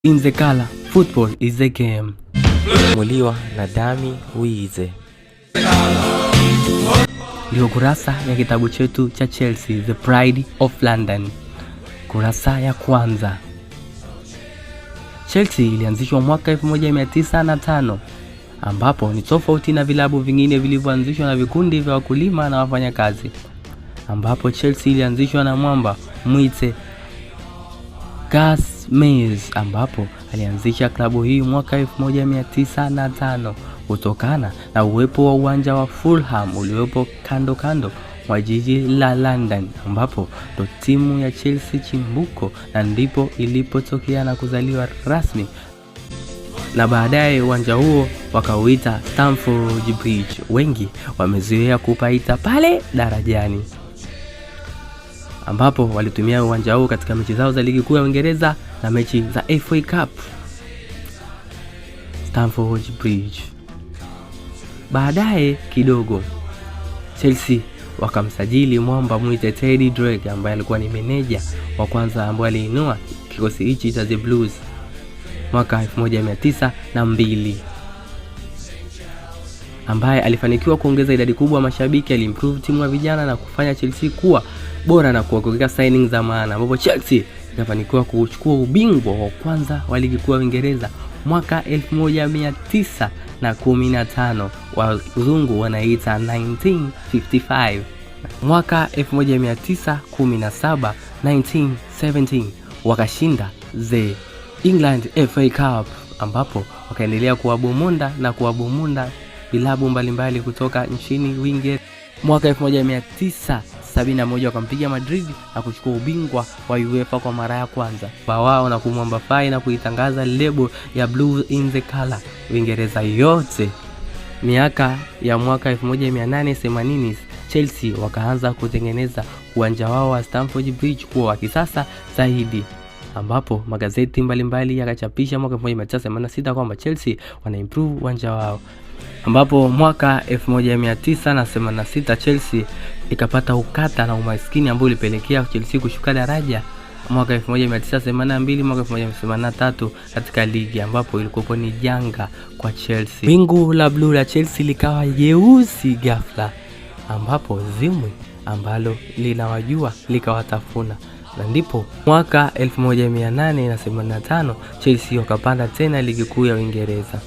In the color, football is the game. Muliwa na Dami Wize. Ndio kurasa ya kitabu chetu cha Chelsea, The Pride of London. Kurasa ya kwanza. Chelsea ilianzishwa mwaka 1905, ambapo ni tofauti na vilabu vingine vilivyoanzishwa na vikundi vya wakulima na wafanyakazi. Ambapo Chelsea ilianzishwa na mwamba mwite Gus Mays, ambapo alianzisha klabu hii mwaka 1905 kutokana na uwepo wa uwanja wa Fulham uliopo kando wa jiji la London, ambapo ndo timu ya Chelsea chimbuko na ndipo ilipotokea na kuzaliwa rasmi, na baadaye uwanja huo wakauita Stamford Bridge. Wengi wamezoea kupaita pale darajani, ambapo walitumia uwanja huo katika mechi zao za ligi kuu ya Uingereza na mechi za FA Cup. Stamford Bridge. Baadaye kidogo Chelsea wakamsajili mwamba mwite Teddy Drake, ambaye alikuwa ni meneja wa kwanza ambaye aliinua kikosi hichi cha The Blues mwaka 1902, ambaye alifanikiwa kuongeza idadi kubwa ya mashabiki, alimprove timu ya vijana na kufanya Chelsea kuwa bora na kuwekea signing za maana, ambapo Chelsea ikafanikiwa kuchukua ubingwa wa kwanza wa ligi kuu ya Uingereza mwaka 1915, wazungu wanaita 1955. Mwaka 1917 1917 wakashinda the England FA Cup, ambapo wakaendelea kuwabomunda vilabu mbalimbali kutoka nchini Uingereza. Mwaka 1971 wakampiga Madrid na kuchukua ubingwa wa UEFA kwa mara ya kwanza wao na kumwambafai na kuitangaza lebo ya Blue in the Color Uingereza yote. Miaka ya mwaka 1880 Chelsea wakaanza kutengeneza uwanja wao wa Stamford Bridge kuwa wa kisasa zaidi, ambapo magazeti mbalimbali yakachapisha mwaka 1986 kwamba Chelsea wana improve uwanja wao, ambapo mwaka 1986 Chelsea ikapata ukata na umaskini ambao ulipelekea Chelsea kushuka daraja mwaka 1982 mwaka 1983 katika ligi, ambapo ilikuwa ni janga kwa Chelsea. Wingu la blue la Chelsea likawa jeusi ghafla, ambapo zimwi ambalo linawajua likawatafuna, na ndipo mwaka 1885 Chelsea wakapanda tena ligi kuu ya Uingereza.